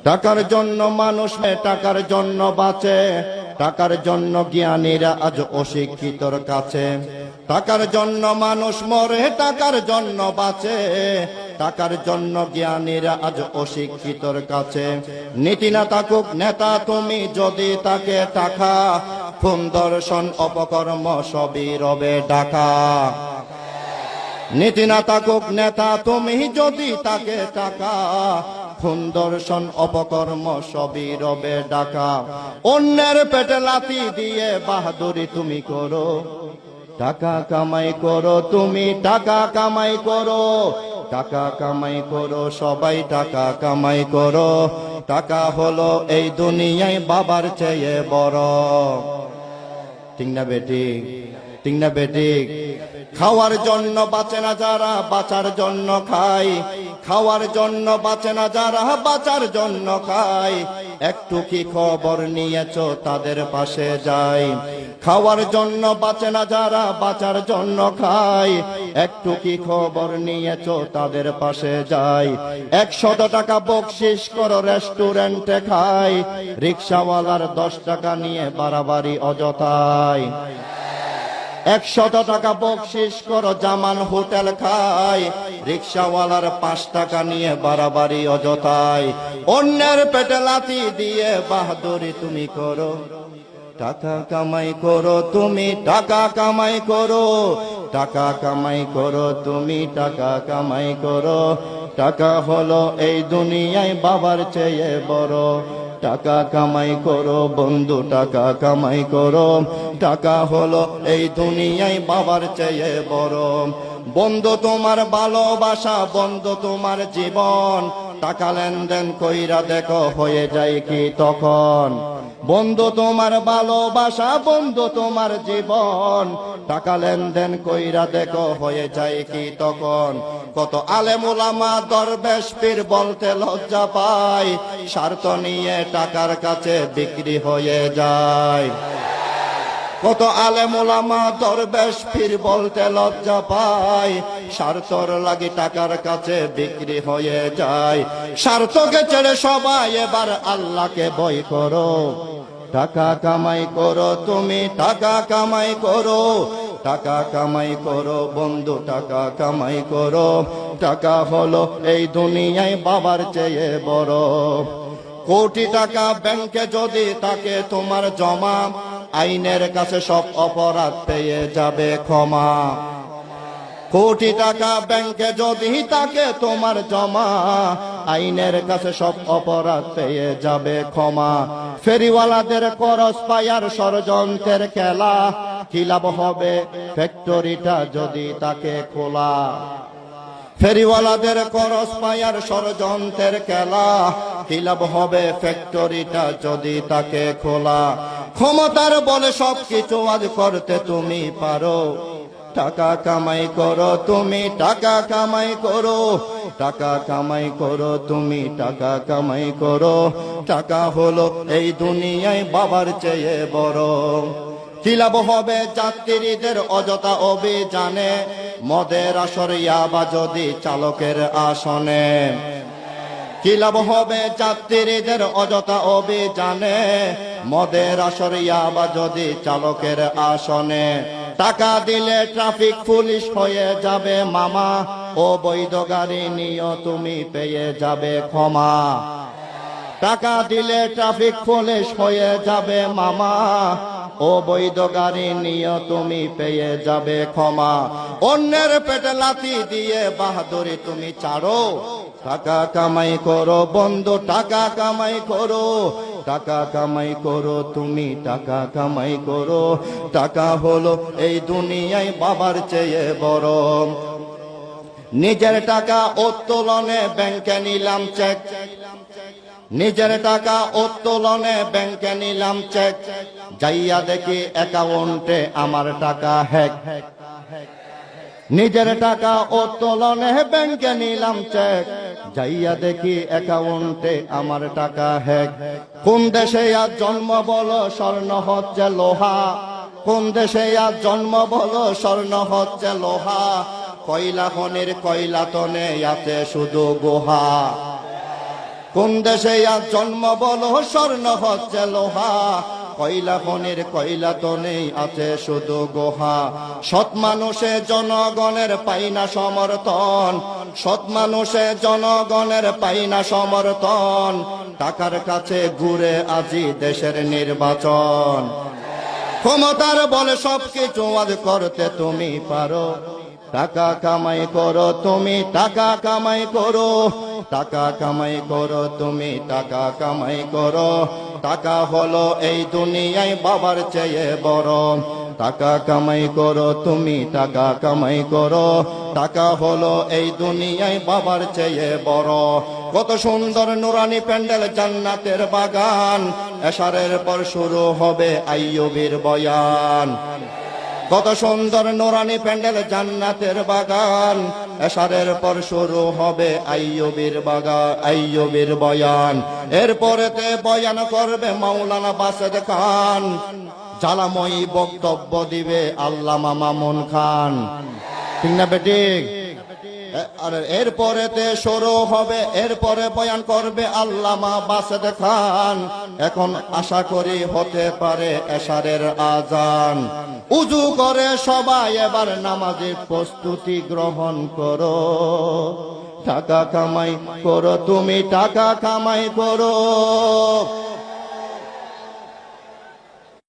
টাকার জন্য মানুষ টাকার জন্য বাঁচে, টাকার জন্য জ্ঞানীরা আজ অশিক্ষিতর কাছে। টাকার জন্য মানুষ মরে, টাকার জন্য বাঁচে, টাকার জন্য জ্ঞানীরা আজ অশিক্ষিতর কাছে। নীতি না থাকুক নেতা তুমি যদি তাকে টাকা, খুন দর্শন অপকর্ম সবই রবে ঢাকা। নীতি না থাকুক নেতা তুমি যদি তাকে টাকা, খুন দর্শন অপকর্ম সবই রবে ঢাকা। অন্যের পেটে লাথি দিয়ে বাহাদুরি তুমি করো, টাকা কামাই করো তুমি, টাকা কামাই করো, টাকা কামাই করো, সবাই টাকা কামাই করো। টাকা হলো এই দুনিয়ায় বাবার চেয়ে বড়। ঠিক না বেঠিক? ঠিক না বেঠিক? খাওয়ার জন্য বাঁচে না যারা, বাঁচার জন্য খায়। খাওয়ার জন্য বাঁচে না যারা, বাঁচার জন্য খায়। একটু কি খবর নিয়েছো তাদের পাশে যাই। খাওয়ার জন্য বাঁচে না যারা, বাঁচার জন্য খায়। একটু কি খবর নিয়েছো তাদের পাশে যাই। 100 টাকা বকশিশ করো রেস্টুরেন্টে খায়, রিক্সাওয়ালার 10 টাকা নিয়ে বাড়াবাড়ি অযথায়। 100 টাকা বকশিশ করো জামান হোটেল খায়, রিক্সাওয়ালার 5 টাকা নিয়ে বাড়াবাড়ি অযথায়। অন্যের পেটে লাথি দিয়ে বাহাদুরি তুমি করো, টাকা কামাই করো তুমি, টাকা কামাই করো, টাকা কামাই করো তুমি, টাকা কামাই করো। টাকা হলো এই দুনিয়ায় বাবার চেয়ে বড়। টাকা কামাই করো বন্ধু, টাকা কামাই করো। টাকা হলো এই দুনিয়ায় বাবার চেয়ে বড়। বন্ধু তোমার ভালোবাসা, বন্ধু তোমার জীবন, টাকা লেনদেন কইরা দেখো হয়ে যায় কি তখন। বন্ধু তোমার ভালোবাসা, বন্ধু তোমার জীবন, টাকা লেনদেন কইরা দেখো হয়ে যায় কি তখন। কত আলেম ওলামা দরবেশ পীর বলতে লজ্জা পায়, স্বার্থ নিয়ে টাকার কাছে বিক্রি হয়ে যায়। কত আলেম ওলামা দরবেশ পীর বলতে লজ্জা পায়, স্বার্থর লাগি টাকার কাছে বিক্রি হয়ে যায়। স্বার্থকে ছেড়ে সবাই এবার আল্লাহকে ভয় করো, টাকা কামাই করো তুমি, টাকা কামাই করো, টাকা কামাই করো বন্ধু, টাকা কামাই করো। টাকা হলো এই দুনিয়ায় বাবার চেয়ে বড়। কোটি টাকা ব্যাংকে যদি তাকে তোমার জমা, আইনের কাছে সব অপরাধ পেয়ে যাবে ক্ষমা। কোটি টাকা ব্যাংকে যদি তাকে তোমার জমা, আইনের কাছে সব অপরাধ পেয়ে যাবে ক্ষমা। ফেরিওয়ালাদের করস পায়ার ষড়যন্ত্রের খেলা, কি লাভ হবে ফ্যাক্টরিটা যদি তাকে খোলা। ফেরিওয়ালাদের করস পায়ার ষড়যন্ত্রের খেলা, কি লাভ হবে ফ্যাক্টরিটা যদি তাকে খোলা। ক্ষমতার বলে সব কিছু আজ করতে তুমি পারো, টাকা কামাই করো তুমি, টাকা কামাই করো, টাকা কামাই করো তুমি, টাকা কামাই করো। টাকা হলো এই দুনিয়ায় বাবার চেয়ে বড়। কি লাভ হবে যাত্রীদের অযথা অভিযানে, মদের আসর ইয়াবা যদি চালকের আসনে। কি লাভ হবে যাত্রীদের অযথা অভিযানে, মদের আসর ইয়াবা যদি চালকের আসনে। টাকা দিলে ট্রাফিক পুলিশ হয়ে যাবে মামা, ও বৈধ গাড়ি নিয়ে তুমি পেয়ে যাবে ক্ষমা। টাকা দিলে ট্রাফিক পুলিশ হয়ে যাবে মামা, ও বৈধ গাড়ি নিয়ে তুমি পেয়ে যাবে ক্ষমা। অন্যের পেটে লাথি দিয়ে বাহাদুরি তুমি ছাড়ো, টাকা কামাই করো বন্ধু, টাকা কামাই করো, টাকা কামাই করো তুমি, টাকা কামাই করো। টাকা হলো এই দুনিয়ায় বাবার চেয়ে বড়। নিজের টাকা উত্তোলনে ব্যাংকে নিলাম চেক, নিজের টাকা উত্তোলনে ব্যাংকে নিলাম চেক, যাইয়া দেখি অ্যাকাউন্টে আমার টাকা হ্যাক। নিজের টাকা উত্তোলনে ব্যাংকে নিলাম চেক, যাইয়া দেখি অ্যাকাউন্টে আমার টাকা হ্যাক। কোন দেশে আজ জন্ম বলো স্বর্ণ হচ্ছে লোহা, কোন দেশে আজ জন্ম বলো স্বর্ণ হচ্ছে লোহা। কয়লা খনির কয়লা তনে আছে শুধু গুহা, কোন দেশে আজ জন্ম বলো, স্বর্ণ হচ্ছে লোহা, কয়লা খনির কয়লা তো নেই, আছে শুধু গুহা। সৎ মানুষে জনগণের পাই না সমর্থন, সৎ মানুষে জনগণের পাই না সমর্থন, টাকার কাছে ঘুরে আজি দেশের নির্বাচন। ক্ষমতার বলে সবকিছু আজ করতে তুমি পারো, টাকা কামাই করো তুমি, টাকা কামাই করো, টাকা কামাই করো তুমি, টাকা কামাই করো। টাকা হলো এই দুনিয়ায় বাবার চেয়ে বড়, টাকা কামাই করো তুমি, টাকা কামাই করো। টাকা হলো এই দুনিয়ায় বাবার চেয়ে বড়। কত সুন্দর নুরানি প্যান্ডেল, জান্নাতের বাগান, এশারের পর শুরু হবে আইয়ুবের বয়ান। কত সুন্দর নুরানি প্যান্ডেল, জান্নাতের বাগান, এশারের পর শুরু হবে আইয়ুবের বাগান, আইয়ুবের বয়ান। এরপরেতে বয়ান করবে মাওলানা বাসেদ খান, জ্বালাময়ী বক্তব্য দিবে আল্লামা মামুন খান। ঠিক না বেঠিক? আর এরপরেতে শুরু হবে, এরপরে বয়ান করবে আল্লামা বাসেদ খান। এখন আশা করি হতে পারে এশারের আজান। উজু করে সবাই এবার নামাজের প্রস্তুতি গ্রহণ করো, টাকা কামাই করো তুমি, টাকা কামাই করো।